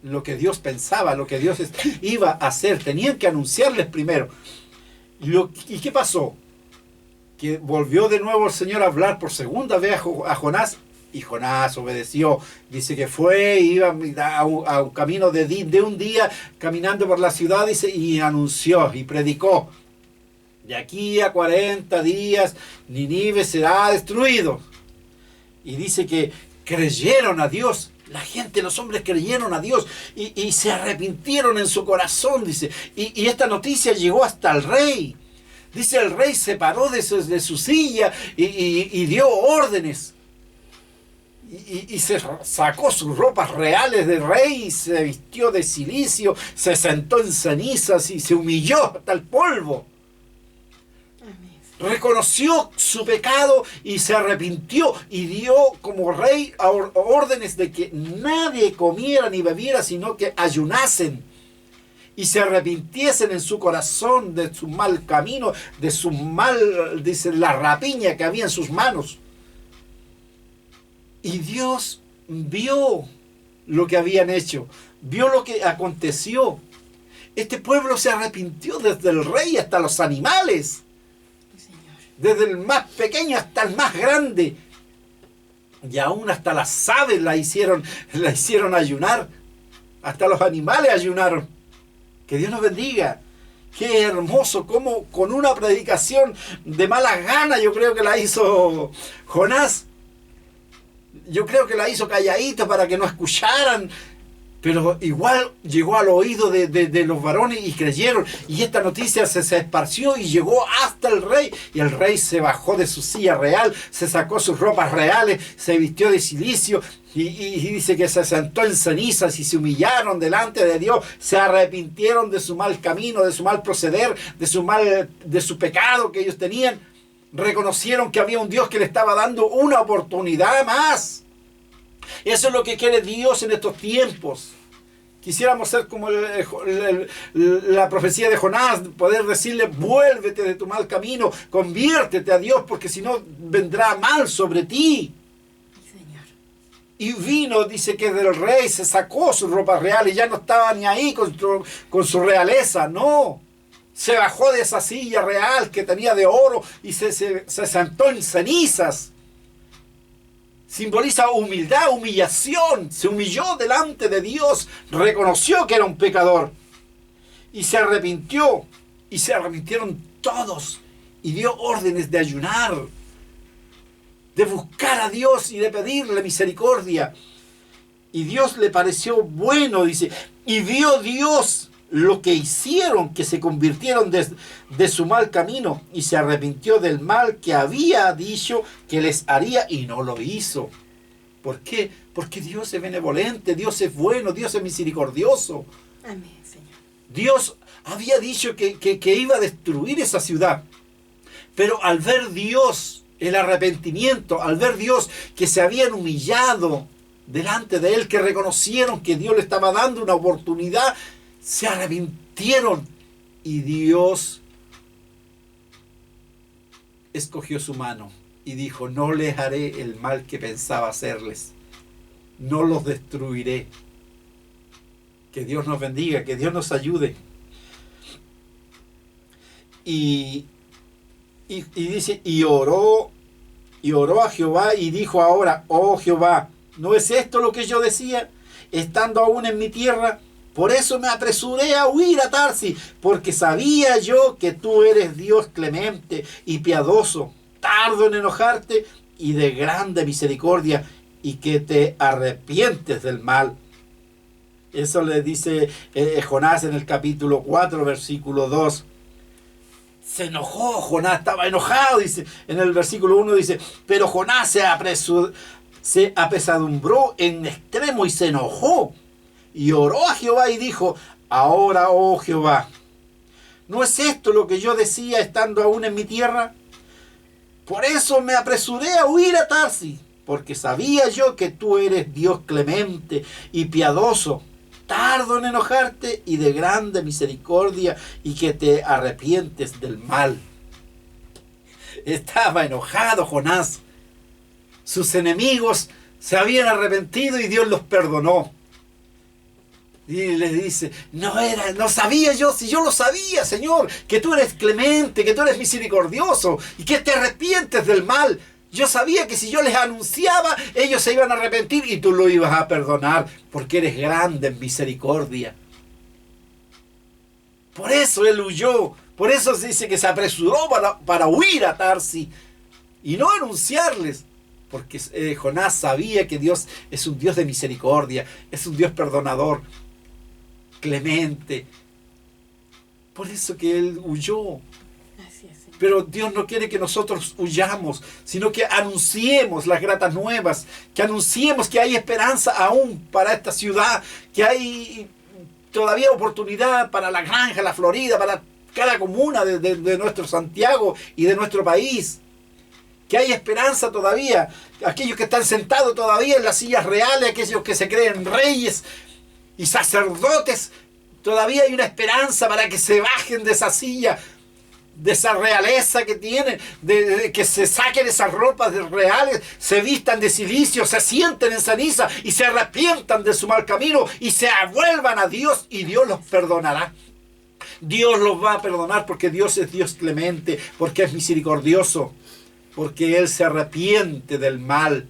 lo que Dios pensaba, lo que Dios iba a hacer. Tenían que anunciarles primero. ¿Y qué pasó? Que volvió de nuevo el Señor a hablar por segunda vez a Jonás, y Jonás obedeció. Dice que fue, iba a un camino de un día caminando por la ciudad, dice, y anunció y predicó: de aquí a 40 días Nínive será destruido. Y dice que creyeron a Dios. La gente, los hombres creyeron a Dios y se arrepintieron en su corazón, dice. Y esta noticia llegó hasta el rey. Dice, el rey se paró de su silla y dio órdenes. Y se sacó sus ropas reales de rey y se vistió de cilicio, se sentó en cenizas y se humilló hasta el polvo. Reconoció su pecado y se arrepintió y dio como rey órdenes de que nadie comiera ni bebiera, sino que ayunasen y se arrepintiesen en su corazón de su mal camino, de su mal, dice, la rapiña que había en sus manos. Y Dios vio lo que habían hecho, vio lo que aconteció. Este pueblo se arrepintió, desde el rey hasta los animales. Desde el más pequeño hasta el más grande. Y aún hasta las aves la hicieron ayunar. Hasta los animales ayunaron. Que Dios nos bendiga. Qué hermoso, como con una predicación de malas ganas, yo creo que la hizo Jonás. Yo creo que la hizo calladito para que no escucharan. Pero igual llegó al oído de los varones y creyeron. Y esta noticia se esparció y llegó hasta el rey. Y el rey se bajó de su silla real, se sacó sus ropas reales, se vistió de cilicio y dice que se sentó en cenizas y se humillaron delante de Dios. Se arrepintieron de su mal camino, de su mal proceder, de su pecado que ellos tenían. Reconocieron que había un Dios que le estaba dando una oportunidad más. Eso es lo que quiere Dios en estos tiempos. Quisiéramos ser como la profecía de Jonás, poder decirle: vuélvete de tu mal camino, conviértete a Dios, porque si no vendrá mal sobre ti. Señor. Y vino, dice que del rey se sacó su ropa real y ya no estaba ni ahí con su realeza, no. Se bajó de esa silla real que tenía de oro y se sentó en cenizas. Simboliza humildad, humillación. Se humilló delante de Dios, reconoció que era un pecador y se arrepintió. Y se arrepintieron todos y dio órdenes de ayunar, de buscar a Dios y de pedirle misericordia. Y Dios le pareció bueno, dice, y vio Dios lo que hicieron, que se convirtieron de su mal camino y se arrepintió del mal que había dicho que les haría y no lo hizo. ¿Por qué? Porque Dios es benevolente, Dios es bueno, Dios es misericordioso. Amén, Señor. Dios había dicho que iba a destruir esa ciudad, pero al ver Dios el arrepentimiento, al ver Dios que se habían humillado delante de Él, que reconocieron que Dios le estaba dando una oportunidad, se arrepintieron y Dios escogió su mano y dijo: no les haré el mal que pensaba hacerles, no los destruiré. Que Dios nos bendiga, que Dios nos ayude. Y dice, y oró Y oró a Jehová y dijo ahora, oh Jehová, ¿no es esto lo que yo decía, estando aún en mi tierra? Por eso me apresuré a huir a Tarsis, porque sabía yo que tú eres Dios clemente y piadoso, tardo en enojarte y de grande misericordia, y que te arrepientes del mal. Eso le dice Jonás en el capítulo 4, versículo 2. Se enojó Jonás, estaba enojado, dice. En el versículo 1 dice, pero Jonás se apesadumbró en extremo y se enojó. Y oró a Jehová y dijo, ahora, oh Jehová, ¿no es esto lo que yo decía estando aún en mi tierra? Por eso me apresuré a huir a Tarsis, porque sabía yo que tú eres Dios clemente y piadoso, tardo en enojarte y de grande misericordia, y que te arrepientes del mal. Estaba enojado Jonás. Sus enemigos se habían arrepentido y Dios los perdonó. Y le dice, no sabía yo, si yo lo sabía, Señor, que tú eres clemente, que tú eres misericordioso y que te arrepientes del mal. Yo sabía que si yo les anunciaba, ellos se iban a arrepentir y tú lo ibas a perdonar, porque eres grande en misericordia. Por eso él huyó, por eso se dice que se apresuró para huir a Tarsis y no anunciarles. Porque Jonás sabía que Dios es un Dios de misericordia, es un Dios perdonador, clemente. Por eso que él huyó. Pero Dios no quiere que nosotros huyamos, sino que anunciemos las gratas nuevas, que anunciemos que hay esperanza aún para esta ciudad, que hay todavía oportunidad para la Granja, la Florida, para cada comuna de nuestro Santiago y de nuestro país. Que hay esperanza todavía, aquellos que están sentados todavía en las sillas reales, aquellos que se creen reyes y sacerdotes, todavía hay una esperanza para que se bajen de esa silla, de esa realeza que tienen, de que se saquen esas ropas reales, se vistan de cilicio, se sienten en ceniza y se arrepientan de su mal camino y se vuelvan a Dios, y Dios los perdonará. Dios los va a perdonar, porque Dios es Dios clemente, porque es misericordioso, porque Él se arrepiente del mal.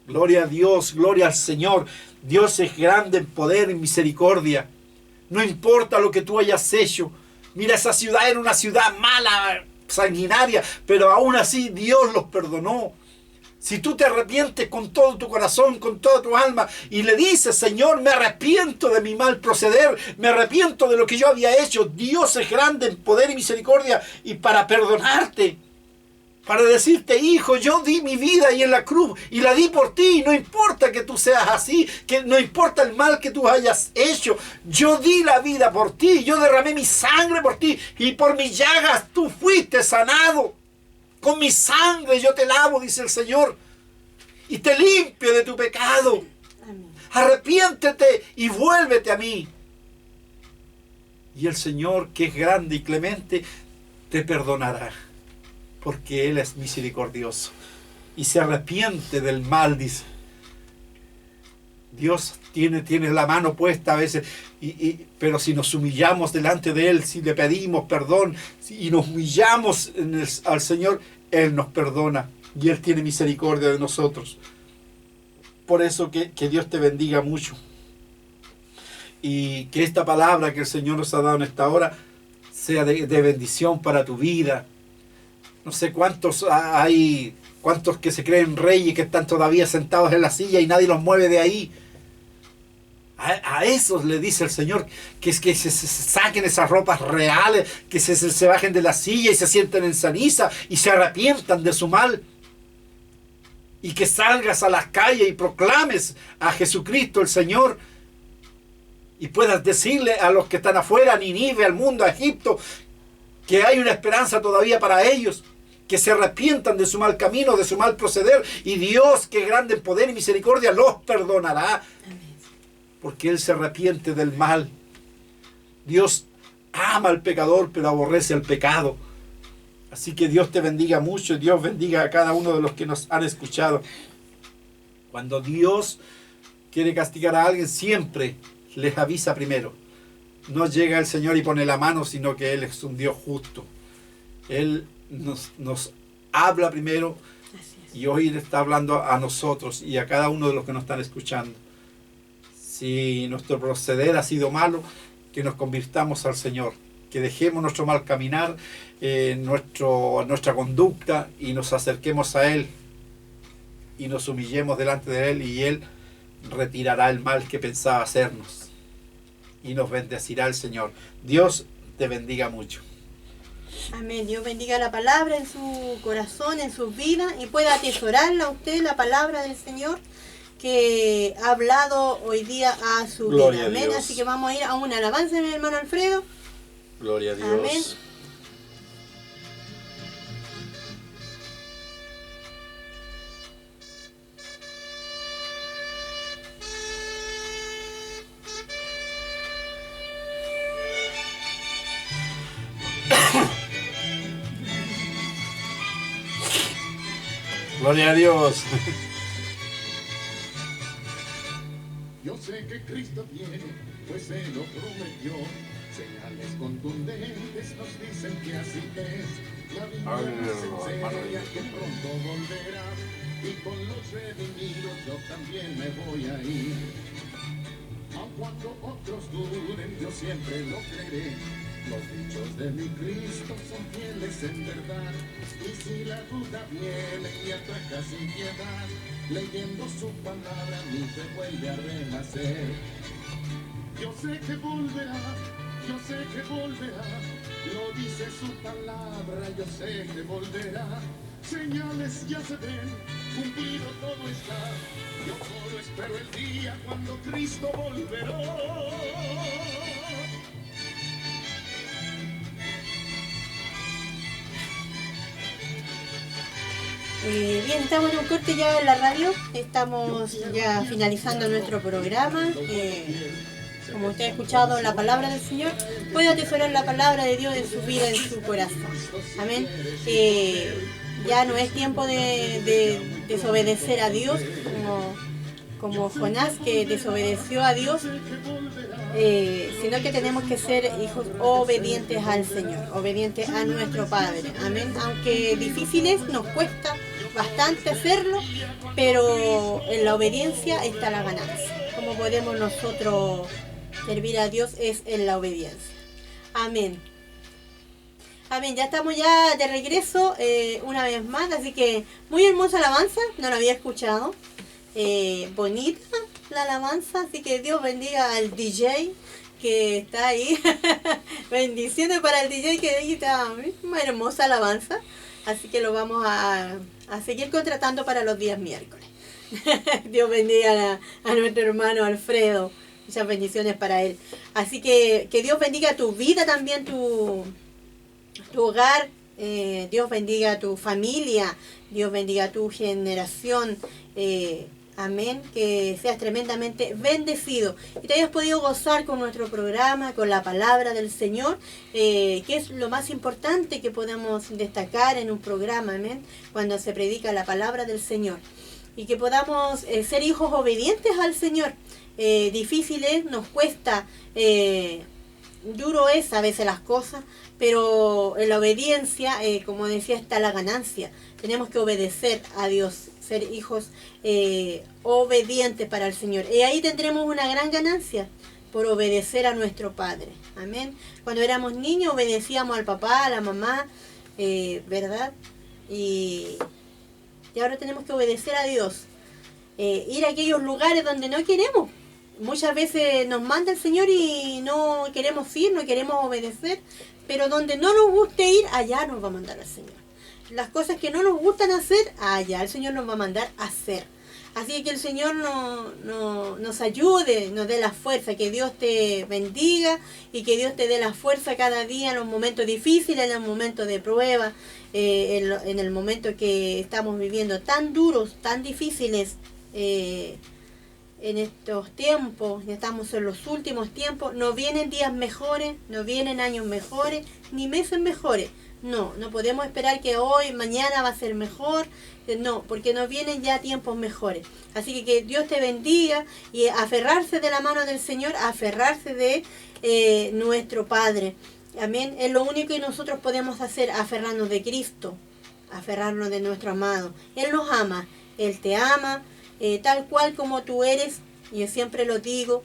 Gloria a Dios, gloria al Señor. Dios es grande en poder y misericordia. No importa lo que tú hayas hecho. Mira, esa ciudad era una ciudad mala, sanguinaria, pero aún así Dios los perdonó. Si tú te arrepientes con todo tu corazón, con toda tu alma, y le dices, Señor, me arrepiento de mi mal proceder, me arrepiento de lo que yo había hecho, Dios es grande en poder y misericordia, y para perdonarte, para decirte, hijo, yo di mi vida ahí en la cruz y la di por ti. No importa que tú seas así, que no importa el mal que tú hayas hecho. Yo di la vida por ti, yo derramé mi sangre por ti y por mis llagas tú fuiste sanado. Con mi sangre yo te lavo, dice el Señor, y te limpio de tu pecado. Amén. Arrepiéntete y vuélvete a mí. Y el Señor, que es grande y clemente, te perdonará, porque Él es misericordioso y se arrepiente del mal, dice. Dios tiene la mano puesta a veces, pero si nos humillamos delante de Él, si le pedimos perdón y nos humillamos al Señor, Él nos perdona y Él tiene misericordia de nosotros. Por eso que Dios te bendiga mucho, y que esta palabra que el Señor nos ha dado en esta hora sea de bendición para tu vida. No sé cuántos hay, cuántos que se creen reyes que están todavía sentados en la silla y nadie los mueve de ahí. A esos le dice el Señor que se saquen esas ropas reales, que se bajen de la silla y se sienten en ceniza y se arrepientan de su mal. Y que salgas a las calles y proclames a Jesucristo el Señor. Y puedas decirle a los que están afuera, a Nínive, al mundo, a Egipto, que hay una esperanza todavía para ellos, que se arrepientan de su mal camino, de su mal proceder, y Dios, que es grande en poder y misericordia, los perdonará, porque Él se arrepiente del mal. Dios ama al pecador, pero aborrece al pecado. Así que Dios te bendiga mucho, y Dios bendiga a cada uno de los que nos han escuchado. Cuando Dios quiere castigar a alguien, siempre les avisa primero. No llega el Señor y pone la mano, sino que Él es un Dios justo. Él nos habla primero, Así es. Y hoy le está hablando a nosotros y a cada uno de los que nos están escuchando. Si nuestro proceder ha sido malo, que nos convirtamos al Señor, que dejemos nuestro mal caminar, nuestra conducta y nos acerquemos a Él y nos humillemos delante de Él y Él retirará el mal que pensaba hacernos y nos bendecirá el Señor. Dios te bendiga mucho. Amén. Dios bendiga la palabra en su corazón, en su vida, y pueda atesorarla a usted, la palabra del Señor que ha hablado hoy día a su Gloria vida. Amén. a Dios. Así que vamos a ir a una alabanza, mi hermano Alfredo. Gloria a Dios. Amén. Gloria a Dios. Yo sé que Cristo viene, pues Él lo prometió. Señales contundentes nos dicen que así es. La Biblia nos enseña que pronto volverá. Y con los redimidos yo también me voy a ir. Aun cuando otros duden, yo siempre lo creeré. Los dichos de mi Cristo son fieles en verdad. Y si la duda viene y ataca sin piedad, leyendo su palabra mi fe vuelve a renacer. Yo sé que volverá, yo sé que volverá, lo dice su palabra, yo sé que volverá. Señales ya se ven, cumplido todo está. Yo solo espero el día cuando Cristo volverá. Bien, estamos en un corte ya en la radio, estamos ya finalizando nuestro programa. Como usted ha escuchado la palabra del Señor, puede atesorar la palabra de Dios en su vida, en su corazón. Amén. Ya no es tiempo de desobedecer a Dios, como Jonás, que desobedeció a Dios, sino que tenemos que ser hijos obedientes al Señor, obedientes a nuestro Padre. Amén. Aunque difícil es, nos cuesta bastante hacerlo, pero en la obediencia está la ganancia. Como podemos nosotros servir a Dios es en la obediencia. Amén. Amén, ya estamos ya de regreso una vez más, así que muy hermosa alabanza, no la había escuchado. Bonita la alabanza, así que Dios bendiga al DJ que está ahí. Bendiciones para el DJ que ahí está, una hermosa alabanza, así que lo vamos a seguir contratando para los días miércoles. Dios bendiga a nuestro hermano Alfredo, muchas bendiciones para él. Así que Dios bendiga tu vida también, tu hogar, Dios bendiga tu familia, Dios bendiga tu generación. Amén, que seas tremendamente bendecido y te hayas podido gozar con nuestro programa, con la palabra del Señor, que es lo más importante que podemos destacar en un programa, amén, cuando se predica la palabra del Señor, y que podamos ser hijos obedientes al Señor. Difícil es, nos cuesta, duro es a veces las cosas, pero en la obediencia, como decía, está la ganancia. Tenemos que obedecer a Dios, ser hijos obedientes para el Señor. Y ahí tendremos una gran ganancia por obedecer a nuestro Padre. Amén. Cuando éramos niños obedecíamos al papá, a la mamá, ¿verdad? Y ahora tenemos que obedecer a Dios. Ir a aquellos lugares donde no queremos. Muchas veces nos manda el Señor y no queremos ir, no queremos obedecer, pero donde no nos guste ir, allá nos va a mandar el Señor. Las cosas que no nos gustan hacer, allá el Señor nos va a mandar a hacer. Así que el Señor nos ayude, nos dé la fuerza, que Dios te bendiga y que Dios te dé la fuerza cada día en los momentos difíciles, en los momentos de prueba, en el momento que estamos viviendo tan duros, tan difíciles. En estos tiempos, ya estamos en los últimos tiempos, no vienen días mejores, no vienen años mejores, ni meses mejores. No podemos esperar que hoy, mañana va a ser mejor, no, porque nos vienen ya tiempos mejores. Así que Dios te bendiga y aferrarse de la mano del Señor, aferrarse de nuestro Padre. Amén. Es lo único que nosotros podemos hacer, aferrarnos de Cristo. aferrarnos de nuestro amado. Él nos ama, Él te ama, tal cual como tú eres. Yo siempre lo digo,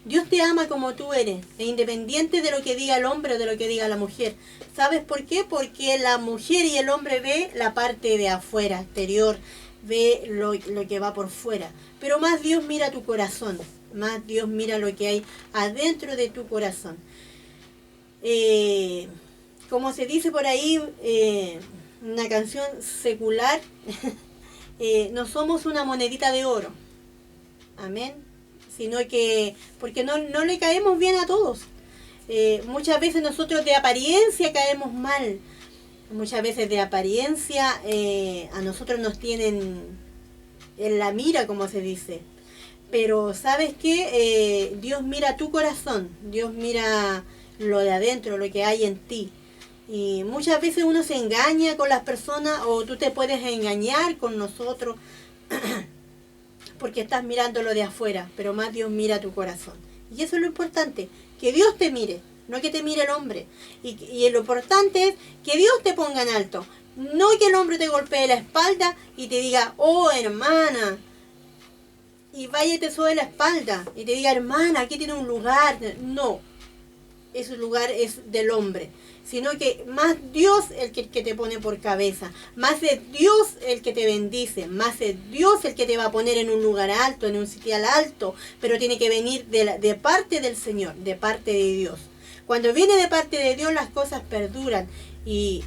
Dios te ama como tú eres, e independiente de lo que diga el hombre o de lo que diga la mujer. ¿Sabes por qué? Porque la mujer y el hombre ve la parte de afuera, exterior, ve lo que va por fuera. Pero más Dios mira tu corazón, más Dios mira lo que hay adentro de tu corazón. Como se dice por ahí, una canción secular, no somos una monedita de oro. Amén. Sino que, porque no le caemos bien a todos. Muchas veces nosotros de apariencia caemos mal. Muchas veces de apariencia a nosotros nos tienen en la mira, como se dice. Pero ¿sabes qué? Dios mira tu corazón. Dios mira lo de adentro, lo que hay en ti. Y muchas veces uno se engaña con las personas, o tú te puedes engañar con nosotros porque estás mirando lo de afuera, pero más Dios mira tu corazón. Y eso es lo importante, que Dios te mire, no que te mire el hombre. Y lo importante es que Dios te ponga en alto, no que el hombre te golpee la espalda y te diga, oh hermana, y vaya y te sobe la espalda y te diga, hermana, aquí tiene un lugar. No, ese lugar es del hombre, sino que más Dios el que te pone por cabeza, más es Dios el que te bendice, más es Dios el que te va a poner en un lugar alto, en un sitial alto, pero tiene que venir de parte del Señor, de parte de Dios. Cuando viene de parte de Dios las cosas perduran y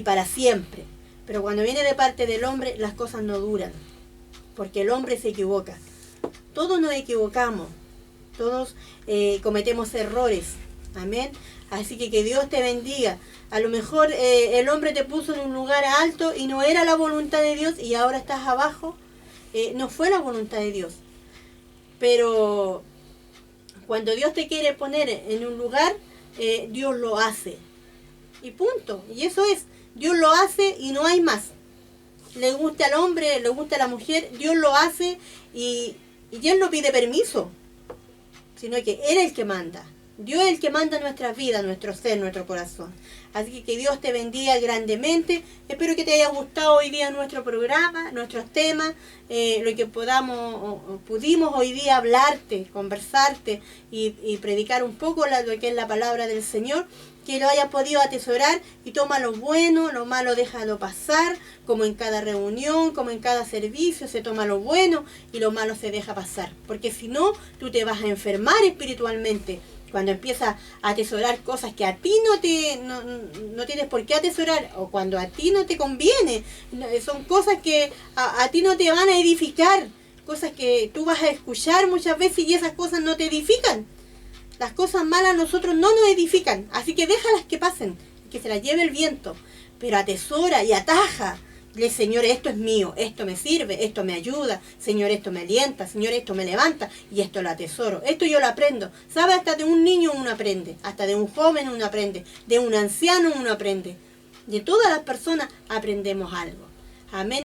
para siempre, pero cuando viene de parte del hombre las cosas no duran, porque el hombre se equivoca. Todos nos equivocamos, todos cometemos errores, amén. Así que Dios te bendiga. A lo mejor el hombre te puso en un lugar alto y no era la voluntad de Dios y ahora estás abajo. No fue la voluntad de Dios. Pero cuando Dios te quiere poner en un lugar, Dios lo hace. Y punto. Y eso es, Dios lo hace y no hay más. Le gusta al hombre, le gusta a la mujer, Dios lo hace y Dios no pide permiso, sino que Él es el que manda. Dios es el que manda nuestra vida, nuestro ser, nuestro corazón. Así que Dios te bendiga grandemente. Espero que te haya gustado hoy día nuestro programa, nuestros temas, lo que pudimos hoy día hablarte, conversarte y predicar un poco lo que es la palabra del Señor. Que lo hayas podido atesorar y toma lo bueno, lo malo déjalo pasar, como en cada reunión, como en cada servicio, se toma lo bueno y lo malo se deja pasar. Porque si no, tú te vas a enfermar espiritualmente. Cuando empiezas a atesorar cosas que a ti no tienes por qué atesorar, o cuando a ti no te conviene, son cosas que a ti no te van a edificar, cosas que tú vas a escuchar muchas veces y esas cosas no te edifican. Las cosas malas a nosotros no nos edifican, así que déjalas que pasen, que se las lleve el viento, pero atesora y ataja. Dile, Señor, esto es mío, esto me sirve, esto me ayuda, Señor, esto me alienta, Señor, esto me levanta y esto lo atesoro, esto yo lo aprendo. ¿Sabe? Hasta de un niño uno aprende, hasta de un joven uno aprende, de un anciano uno aprende. De todas las personas aprendemos algo. Amén.